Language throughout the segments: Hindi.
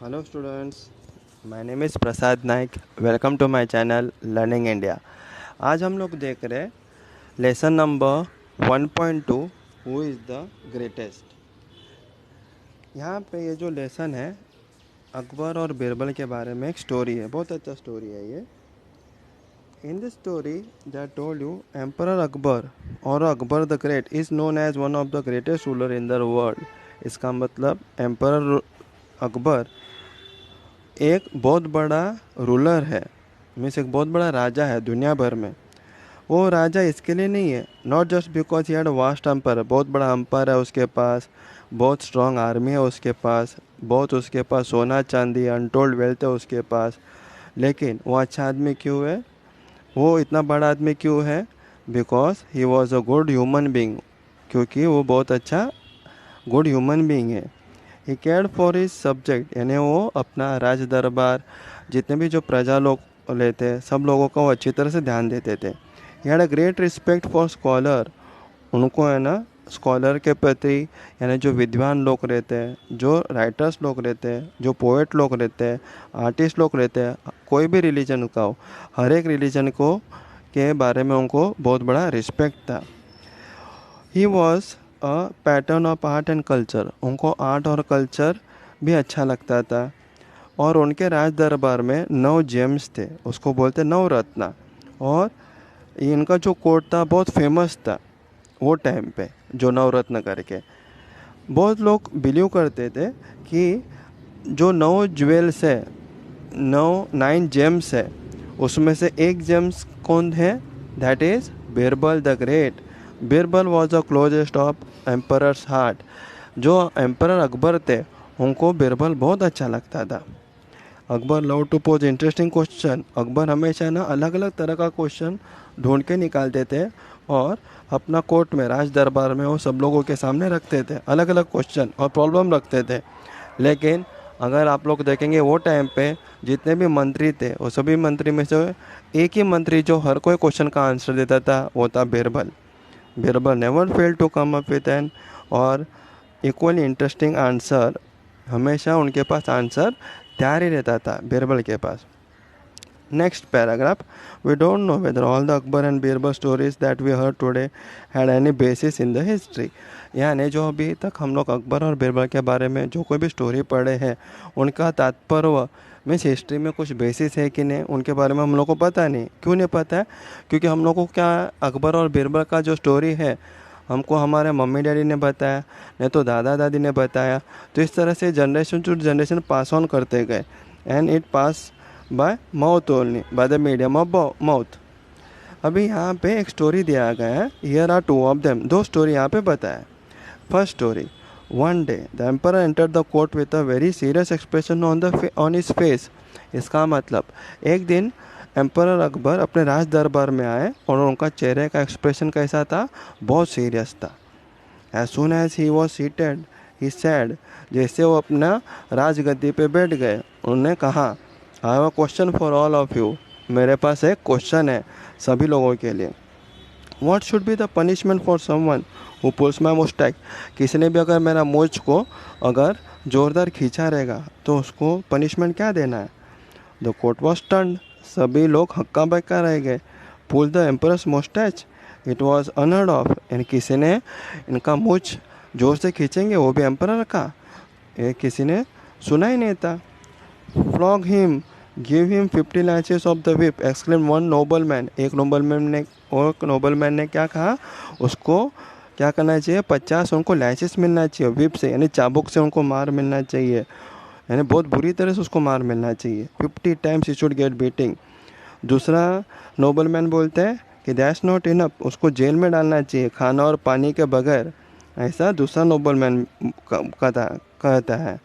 Hello students, my name is Prasad Naik. Welcome to my channel learning India. आज हम लोग देख रहे हैं lesson number 1.2 who is the greatest. यहाँ पे ये जो लेसन है अकबर और बीरबल के बारे में एक स्टोरी है. बहुत अच्छा स्टोरी है ये. In this story they told you emperor Akbar और Akbar the great is known as one of the greatest ruler in the world. इसका मतलब एम्परर अकबर एक बहुत बड़ा रूलर है, मीन्स एक बहुत बड़ा राजा है दुनिया भर में. वो राजा इसके लिए नहीं है, not just because he had vast empire. बहुत बड़ा एम्पायर है उसके पास, बहुत स्ट्रॉन्ग आर्मी है उसके पास, बहुत उसके पास सोना चांदी अनटोल्ड वेल्थ है उसके पास. लेकिन वो अच्छा आदमी क्यों है, वो इतना बड़ा आदमी क्यों है? Because he was a good human being. क्योंकि वो बहुत अच्छा गुड ह्यूमन बींग है. ही केयर्ड फॉर हिज सब्जेक्ट, यानी वो अपना राज दरबार जितने भी जो प्रजा लोग लेते सब लोगों का वो अच्छी तरह से ध्यान देते थे. He had a great respect for scholar. उनको है ना स्कॉलर के प्रति, यानी जो विद्वान लोग रहते हैं, जो राइटर्स लोग रहते हैं, जो पोएट लोग रहते हैं, आर्टिस्ट लोग रहते हैं, कोई भी रिलीजन का हो, हर एक रिलीजन को के बारे में उनको बहुत बड़ा रिस्पेक्ट था. He was a pattern of art and culture. उनको आर्ट और कल्चर भी अच्छा लगता था. और उनके राज दरबार में 9 जेम्स थे, उसको बोलते नवरत्न. और इनका जो कोट था बहुत फेमस था वो टाइम पे, जो नवरत्न करके. बहुत लोग बिलीव करते थे कि जो 9 ज्वेल्स है, 9 जेम्स है, उसमें से एक जेम्स कौन है? That is Birbal the great. Birbal was the closest of emperor's heart. जो एम्परर अकबर थे उनको बीरबल बहुत अच्छा लगता था. Akbar love to pose interesting question. Akbar हमेशा ना अलग अलग तरह का क्वेश्चन ढूंढ के निकालते थे और अपना कोर्ट में राज दरबार में वो सब लोगों के सामने रखते थे. अलग अलग क्वेश्चन और प्रॉब्लम रखते थे. लेकिन अगर आप लोग देखेंगे वो टाइम पे जितने भी मंत्री थे वो सभी मंत्री में से एक ही मंत्री जो हर कोई क्वेश्चन का आंसर देता था वो था Birbal. Birbal never fail to come up with an और इक्वली इंटरेस्टिंग आंसर. हमेशा उनके पास आंसर तैयार ही रहता था बीरबल के पास. Next paragraph. We don't know whether all the Akbar and Birbal stories that we heard today had any basis in the history. यानी जो अभी तक हम लोग अकबर और बीरबल के बारे में जो कोई भी स्टोरी पढ़े हैं उनका तात्पर्य मीन्स हिस्ट्री में कुछ बेसिस है कि नहीं, उनके बारे में हम लोग को पता नहीं. क्यों नहीं पता है? क्योंकि हम लोग को क्या अकबर और बीरबल का जो स्टोरी है हमको हमारे मम्मी डैडी ने बताया, नहीं तो दादा दादी ने बताया. तो इस तरह से generation to generation pass on करते गए. And it pass by mouth only, by the medium of mouth. अभी यहाँ पे एक स्टोरी दिया गया है. Here are 2 of them. 2 story यहाँ पे बताया. First story. One day the emperor entered the court with a very serious expression on his face. इसका मतलब एक दिन एम्परर अकबर अपने राज दरबार में आए और उनका चेहरे का एक्सप्रेशन कैसा था? बहुत सीरियस था. As soon as he was seated he said. जैसे वो अपना राजगद्दी पे बैठ गए उन्होंने कहा, I have a question for all of you. मेरे पास एक क्वेश्चन है सभी लोगों के लिए. What should be the punishment for someone who pulls my moustache. किसी ने भी अगर मेरा मूंछ को अगर ज़ोरदार खींचा रहेगा तो उसको पनिशमेंट क्या देना है? The court was stunned. सभी लोग हक्का बक्का रह गए. Pull the emperor's moustache, it was unheard of. यानी किसी ने इनका मूंछ जोर से खींचेंगे, वो भी एम्परर का, ये किसी ने सुना ही नहीं था. Flog him, give him 50 lashes of the whip, exclaim one nobleman. एक नोबलमैन ने क्या कहा? उसको क्या करना चाहिए? 50 उनको लैशेस मिलना चाहिए whip से, यानी चाबुक से उनको मार मिलना चाहिए, यानी बहुत बुरी तरह से उसको मार मिलना चाहिए. 50 times he should get beating. दूसरा नोबलमैन बोलते हैं कि दैट्स नॉट इनफ, उसको जेल में डालना चाहिए खाना और पानी के बगैर. ऐसा दूसरा नोबलमैन कहता है.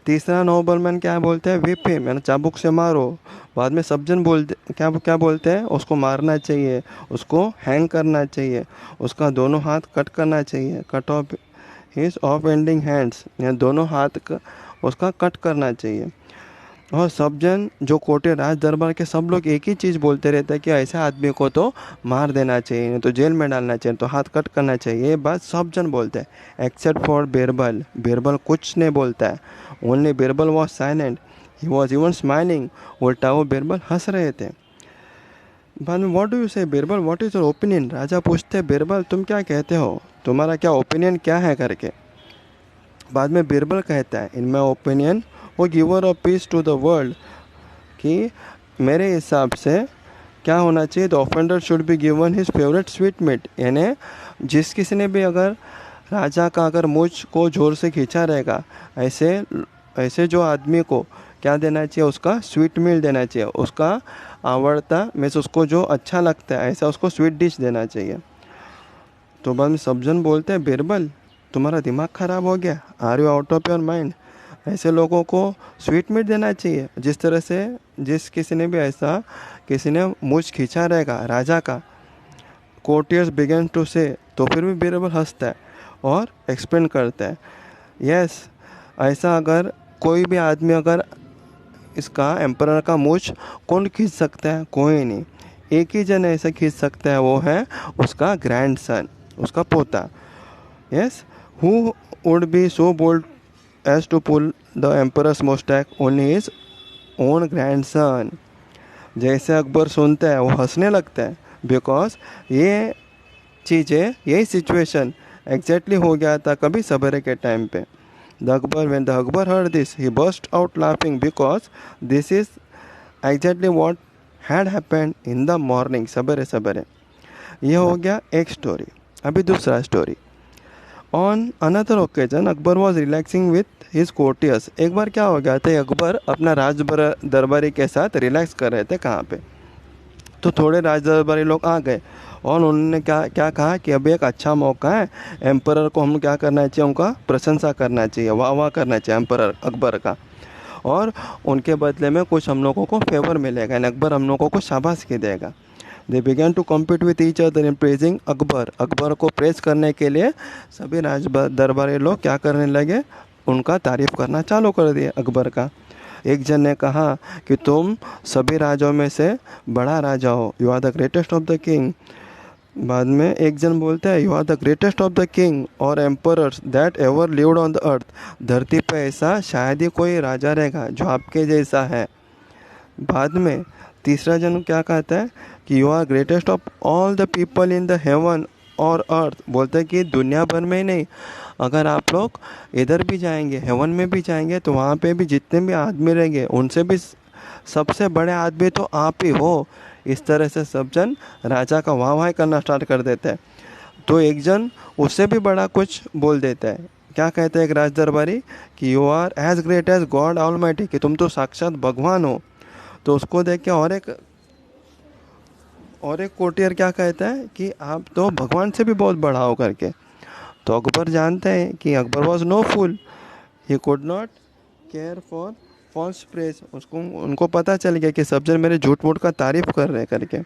तीसरा नोबलमैन क्या बोलते हैं? व्हिप हिम, यानी चाबुक से मारो. बाद में सब जन बोलते क्या क्या बोलते हैं? उसको मारना चाहिए, उसको हैंग करना चाहिए, उसका दोनों हाथ कट करना चाहिए, cut off his of ending hands, यानी दोनों हाथ का उसका कट करना चाहिए. और सब जन जो कोटे राज दरबार के सब लोग एक ही चीज़ बोलते रहते हैं कि ऐसे आदमी को तो मार देना चाहिए, नहीं तो जेल में डालना चाहिए, तो हाथ कट करना चाहिए। ये बात सब जन बोलते हैं एक्सेप्ट फॉर बीरबल। बीरबल कुछ नहीं बोलता है। Only Birbal was silent, he was even smiling. उल्टा वो बीरबल हंस रहे थे। बाद में what do you say Birbal, what is your opinion. राजा पूछते बीरबल तुम क्या कहते हो, तुम्हारा क्या ओपिनियन क्या है करके। बाद में बीरबल कहता है इन माई ओपिनियन वो giver of peace to the world, कि मेरे हिसाब से क्या होना चाहिए, the offender should be given his favourite sweetmeat. यानी जिस किसी ने भी अगर राजा का अगर मुझ को ज़ोर से खींचा रहेगा, ऐसे ऐसे जो आदमी को क्या देना चाहिए, उसका स्वीट मील देना चाहिए, उसका आवड़ता मीन्स उसको जो अच्छा लगता है ऐसा उसको स्वीट डिश देना चाहिए। तो बाद में सब जन बोलते हैं बीरबल तुम्हारा दिमाग ख़राब हो गया, are you out of your mind. ऐसे लोगों को स्वीट मीट देना चाहिए। जिस तरह से जिस किसी ने भी ऐसा किसी ने मुझ खींचा रहेगा राजा का, कोर्टियर्स बिगन टू से, तो फिर भी बीरबल हंसता है और एक्सप्लेन करता है यस ऐसा अगर कोई भी आदमी अगर इसका एम्परर का मुझ कौन खींच सकता है, कोई नहीं। एक ही जन ऐसा खींच सकता है, वो है उसका ग्रैंडसन, उसका पोता। Yes, who would be so bold as to pull the emperor's moustache only his own grandson. जैसे अकबर सुनता है वो हंसने लगता है, बिकॉज ये चीज़ें यही सिचुएशन एग्जैक्टली हो गया था कभी सवेरे के टाइम पे। when the Akbar heard this, he burst out laughing because this is exactly what had happened in the morning, सवेरे सवेरे। ये हो गया एक स्टोरी। अभी दूसरा story. On another occasion Akbar was relaxing with his courtiers. एक बार क्या हो गया था, अकबर अपना राज दरबारी के साथ रिलैक्स कर रहे थे कहाँ पे, तो थोड़े राज दरबारी लोग आ गए और उन्होंने क्या क्या कहा कि अभी एक अच्छा मौका है, एम्परर को हम क्या करना चाहिए, उनका प्रशंसा करना चाहिए, वाह वाह करना चाहिए एम्परर अकबर का, और उनके बदले में कुछ हम लोगों को फेवर मिलेगा, यानी अकबर हम लोगों को शाबाशी देगा। They began to compete with each other in praising Akbar. Akbar को प्रेज करने के लिए सभी राज दरबारी लोग क्या करने लगे, उनका तारीफ़ करना चालू कर दिया अकबर का। एक जन ने कहा कि तुम सभी राजाओं में से बड़ा राजा हो, you are the greatest of the king. बाद में एक जन बोलता है you are the greatest of the king और emperors that ever lived on the earth. धरती पे ऐसा शायद ही कोई राजा रहेगा जो आपके जैसा है। बाद में तीसरा जन क्या कहता है कि you are greatest of all the people in the heaven और अर्थ। बोलते हैं कि दुनिया भर में ही नहीं, अगर आप लोग इधर भी जाएंगे हेवन में भी जाएंगे तो वहाँ पे भी जितने भी आदमी रहेंगे उनसे भी सबसे बड़े आदमी तो आप ही हो। इस तरह से सब जन राजा का वाह वाह करना स्टार्ट कर देते हैं। तो एक जन उससे भी बड़ा कुछ बोल देता है, क्या कहते हैं एक राज दरबारी कि you are as great as God almighty, कि तुम तो साक्षात भगवान हो। तो उसको देख के और एक कोटियर क्या कहता है कि आप तो भगवान से भी बहुत बड़ा हो करके। तो अकबर जानते हैं कि Akbar was no fool, he could not care for false praise. उनको पता चल गया कि सब जन मेरे झूठ मूठ का तारीफ कर रहे करके।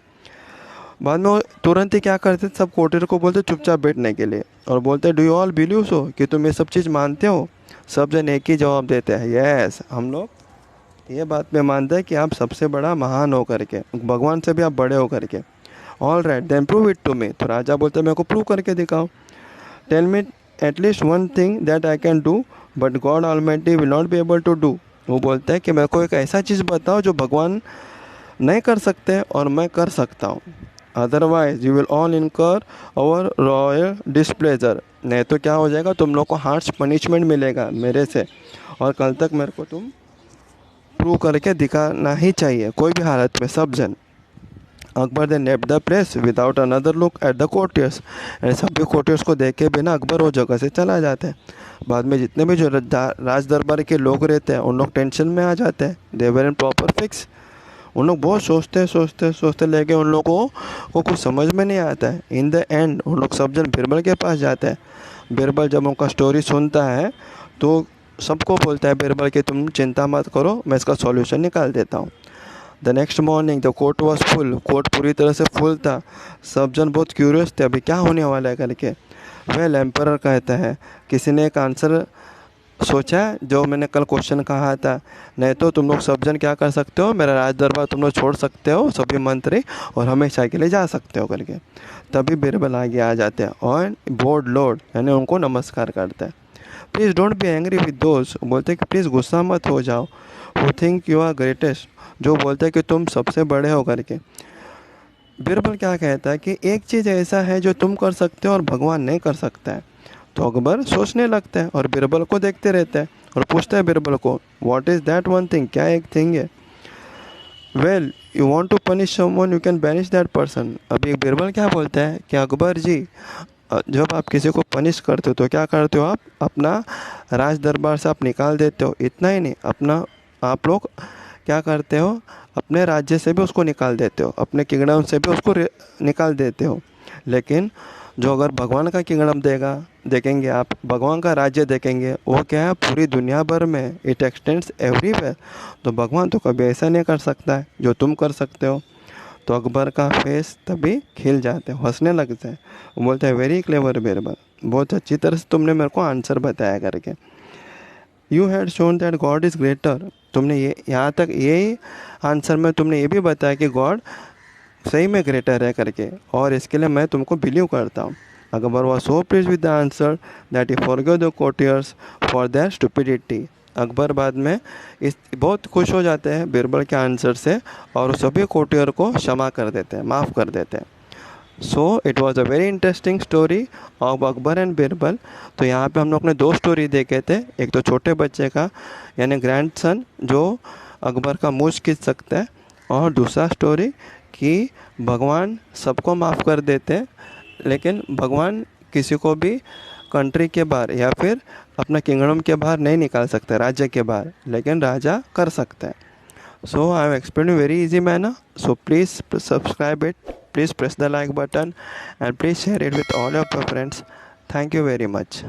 बाद में वो तुरंत ही क्या करते, सब कोटियर को बोलते चुपचाप बैठने के लिए और बोलते do you all believe so, कि तुम ये सब चीज़ मानते हो। सब जन एक ही जवाब देते हैं यस, हम लोग ये बात में मानते हैं कि आप सबसे बड़ा महान हो करके, भगवान से भी आप बड़े हो करके। All right then prove it to me. तो राजा बोलते मेरे को प्रूव करके दिखाओ। Tell me at least one thing that I can do but God almighty will not be able to do. वो बोलते हैं कि मेरे को एक ऐसा चीज़ बताओ जो भगवान नहीं कर सकते और मैं कर सकता हूँ, अदरवाइज यू विल ऑल इनकर अवर रॉयल डिस्प्लेजर। नहीं तो क्या हो जाएगा, तुम लोग को हार्श पनिशमेंट मिलेगा मेरे से, और कल तक मेरे को तुम प्रूव करके दिखाना ही चाहिए कोई भी हालत में। सब जन Akbar they left the place without another look at the courtiers. सभी कोर्टियर्स को देखे बिना अकबर वो जगह से चला जाता है। बाद में जितने भी जो राज दरबार के लोग रहते हैं उन लोग टेंशन में आ जाते हैं। दे वर इन प्रॉपर फिक्स। उन लोग बहुत सोचते लेके उन लोगों को कुछ समझ में नहीं आता है। इन द एंड उन लोग सब जन बीरबल के पास जाते हैं। बीरबल जब उनका स्टोरी सुनता है तो सबको बोलता है बीरबल कि तुम चिंता मत करो, मैं इसका सॉल्यूशन निकाल देता हूँ। The next morning the court was full. Court पूरी तरह से फुल था। सब जन बहुत क्यूरियस थे अभी क्या होने वाला है करके। वेल एम्परर कहता है, किसी ने एक आंसर सोचा है जो मैंने कल क्वेश्चन कहा था, नहीं तो तुम लोग सब जन क्या कर सकते हो, मेरा राज दरबार तुम लोग छोड़ सकते हो सभी मंत्री और हमेशा के लिए जा सकते हो करके। तभी बीरबल आगे आ जाते हैं और बोर्ड लॉर्ड यानी उनको नमस्कार करते हैं। Please don't be angry with दोस्त, बोलते हैं कि प्लीज़ गुस्सा मत हो जाओ, who think you are greatest, जो बोलते हैं कि तुम सबसे बड़े हो करके। बीरबल क्या कहता है कि एक चीज़ ऐसा है जो तुम कर सकते हो और भगवान नहीं कर सकता है। तो अकबर सोचने लगता है और बीरबल को देखते रहता है और पूछता है बीरबल को, what is that one thing, क्या एक थिंग है। Well you want to punish someone, you can banish that person. अभी बीरबल क्या बोलता है कि अकबर जी, जब आप किसी को पनिश करते हो तो क्या करते हो, आप अपना राज दरबार से आप निकाल देते हो। इतना ही नहीं, अपना आप लोग क्या करते हो, अपने राज्य से भी उसको निकाल देते हो, अपने किंगडम से भी उसको निकाल देते हो। लेकिन जो अगर भगवान का किंगडम देखेंगे आप, भगवान का राज्य देखेंगे, वो क्या है, पूरी दुनिया भर में, इट एक्सटेंड्स एवरीवेयर। तो भगवान तो कभी ऐसा नहीं कर सकता है जो तुम कर सकते हो। तो अकबर का फेस तभी खिल जाते हैं, हंसने लगते हैं। वो बोलते हैं, वेरी क्लेवर बीरबल, बहुत अच्छी तरह से तुमने मेरे को आंसर बताया करके। You had shown that God is greater, तुमने ये यहाँ तक यही आंसर में तुमने ये भी बताया कि गॉड सही में ग्रेटर है करके, और इसके लिए मैं तुमको बिलीव करता हूँ। Akbar was so please with the answer that he forgot the courtiers for their stupidity. Akbar बाद में इस बहुत खुश हो जाते हैं बीरबल के आंसर से और सभी कोर्टियर को क्षमा कर देते हैं, माफ़ कर देते हैं। So it was a very interesting story of Akbar and Birbal. तो यहाँ पे हम लोग ने दो स्टोरी देखे थे, एक तो छोटे बच्चे का यानी ग्रैंडसन जो अकबर का मूंछ खींच सकता है, और दूसरा स्टोरी कि भगवान सबको माफ़ कर देते हैं, लेकिन भगवान किसी को भी कंट्री के बाहर या फिर अपना किंगडम के बाहर नहीं निकाल सकते, राज्य के बाहर, लेकिन राजा कर सकते हैं। So I have explained in very easy manner. So please subscribe it. Please press the like button and please share it with all of your friends. Thank you very much.